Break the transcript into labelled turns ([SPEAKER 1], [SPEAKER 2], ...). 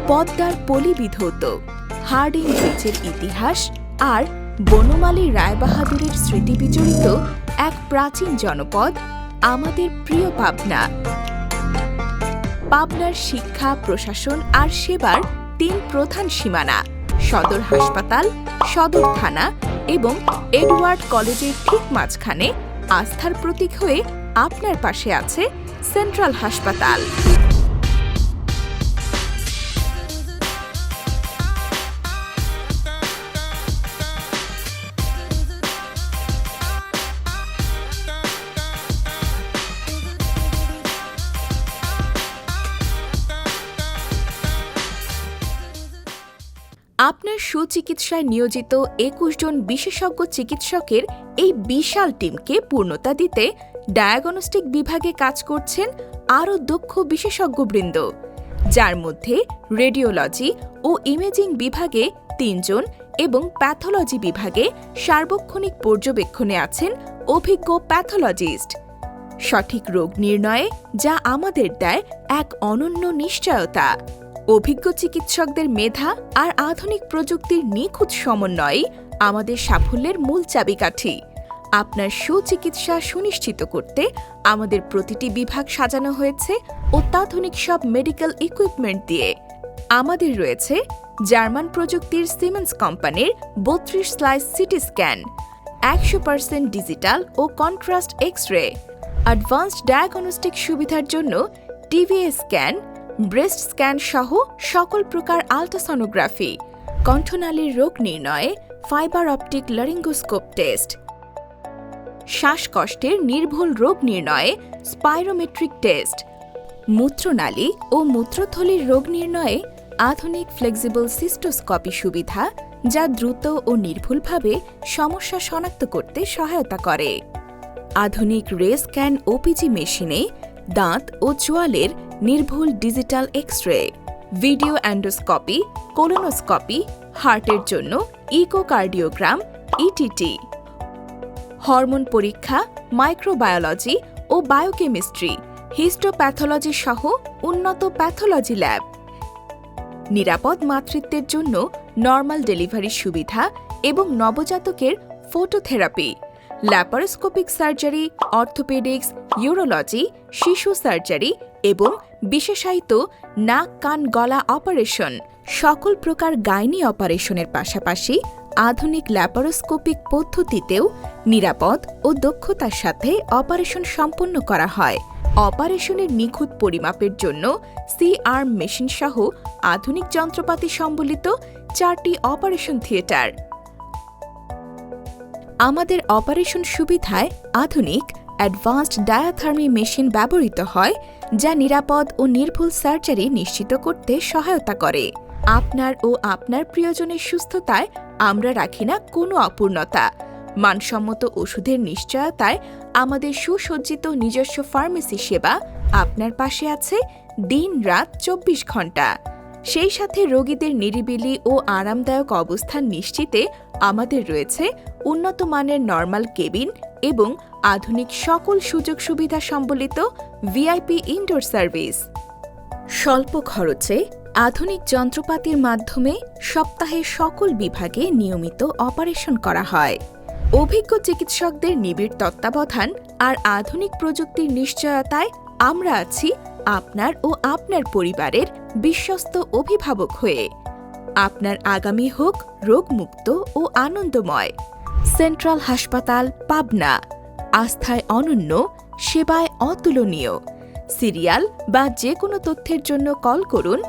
[SPEAKER 1] পদ্মার পলিবিধৌত, হার্ডিং ব্রিজের ইতিহাস আর বনমালী রায়বাহাদুরের স্মৃতি বিজড়িত এক প্রাচীন জনপদ আমাদের প্রিয় পাবনা। পাবনার শিক্ষা, প্রশাসন আর সেবার 3 প্রধান সীমানা, সদর হাসপাতাল, সদর থানা এবং এডওয়ার্ড কলেজের ঠিক মাঝখানে আস্থার প্রতীক হয়ে আপনার পাশে আছে সেন্ট্রাল হাসপাতাল। আপনার সুচিকিৎসায় নিয়োজিত 21 জন বিশেষজ্ঞ চিকিৎসকের এই বিশাল টিমকে পূর্ণতা দিতে ডায়াগনস্টিক বিভাগে কাজ করছেন আরও দক্ষ বিশেষজ্ঞবৃন্দ, যার মধ্যে রেডিওলজি ও ইমেজিং বিভাগে 3 জন এবং প্যাথোলজি বিভাগে সার্বক্ষণিক পর্যবেক্ষণে আছেন অভিজ্ঞ প্যাথোলজিস্ট। সঠিক রোগ নির্ণয়ে যা আমাদের দেয় এক অনন্য নিশ্চয়তা। অভিজ্ঞ চিকিৎসকদের মেধা আর আধুনিক প্রযুক্তির নিখুঁত সমন্বয়ই আমাদের সাফল্যের মূল চাবিকাঠি। আপনার সুচিকিৎসা সুনিশ্চিত করতে আমাদের প্রতিটি বিভাগ সাজানো হয়েছে অত্যাধুনিক সব মেডিকেল ইকুইপমেন্ট দিয়ে। আমাদের রয়েছে জার্মান প্রযুক্তির সিমেন্স কোম্পানির 32 স্লাইস সিটি স্ক্যান, 100% ডিজিটাল ও কন্ট্রাস্ট এক্স-রে, অ্যাডভান্সড ডায়াগনস্টিক সুবিধার জন্য টিভিএ স্ক্যান, ব্রেস্ট স্ক্যান সহ সকল প্রকার আল্ট্রাসনোগ্রাফি, কণ্ঠনালীর রোগ নির্ণয়ে ফাইবার অপটিক লারিঙ্গোস্কোপ টেস্ট, শ্বাসকষ্টের নির্ভুল রোগ নির্ণয়ে স্পাইরোমেট্রিক টেস্ট, মূত্রনালী ও মূত্রথলির রোগ নির্ণয়ে আধুনিক ফ্লেক্সিবল সিস্টোস্কোপি সুবিধা, যা দ্রুত ও নির্ভুলভাবে সমস্যা শনাক্ত করতে সহায়তা করে। আধুনিক রে স্ক্যান ওপিজি মেশিনে দাঁত ও চোয়ালের নির্ভুল digital X-ray, video endoscopy, colonoscopy, হার্টের জন্য ইকোকার্ডিওগ্রাম, ইটিটি, হরমোন পরীক্ষা, মাইক্রোবায়োলজি ও বায়োকেমিস্ট্রি, হিস্টোপ্যাথোলজি সহ উন্নত প্যাথোলজি ল্যাব, নিরাপদ মাতৃত্বের জন্য নর্মাল ডেলিভারির সুবিধা এবং নবজাতকের phototherapy, laparoscopic surgery, orthopaedics, urology, শিশু সার্জারি এবং বিশেষায়িত নাক, কান, গলা অপারেশন, সকল প্রকার গাইনি অপারেশনের পাশাপাশি আধুনিক ল্যাপারোস্কোপিক পদ্ধতিতেও নিরাপদ ও দক্ষতার সাথে অপারেশন সম্পন্ন করা হয়। অপারেশনের নিখুঁত পরিমাপের জন্য সি-আর্ম মেশিন সহ আধুনিক যন্ত্রপাতি সম্বলিত 4টি অপারেশন থিয়েটার। আমাদের অপারেশন সুবিধায় আধুনিক অ্যাডভান্সড ডায়াথার্মি মেশিন ব্যবহৃত হয়, যা নিরাপদ ও নির্ভুল সার্জারি নিশ্চিত করতে সহায়তা করে। আপনার ও আপনার প্রিয়জনের সুস্থতায় আমরা রাখি না কোনো অপূর্ণতা। মানসম্মত ওষুধের নিশ্চয়তায় আমাদের সুসজ্জিত নিজস্ব ফার্মেসি সেবা আপনার পাশে আছে দিন-রাত 24 ঘণ্টা। সেই সাথে রোগীদের নিরিবিলি ও আরামদায়ক অবস্থান নিশ্চিতে আমাদের রয়েছে উন্নত মানের নরমাল কেবিন এবং আধুনিক সকল সুযোগ সুবিধা সম্বলিত ভিআইপি ইনডোর সার্ভিস। স্বল্প খরচে আধুনিক যন্ত্রপাতির মাধ্যমে সপ্তাহে সকল বিভাগে নিয়মিত অপারেশন করা হয়। অভিজ্ঞ চিকিৎসকদের নিবিড় তত্ত্বাবধান আর আধুনিক প্রযুক্তির নিশ্চয়তায় আমরা আছি আপনার ও আপনার পরিবারের বিশ্বস্ত অভিভাবক হয়ে। আপনার আগামী হোক রোগমুক্ত ও আনন্দময়। সেন্ট্রাল হাসপাতাল, পাবনা। আস্থায় অনন্য, সেবায় অতুলনীয়। সিরিয়াল বা যে কোনো তথ্যের জন্য কল করুন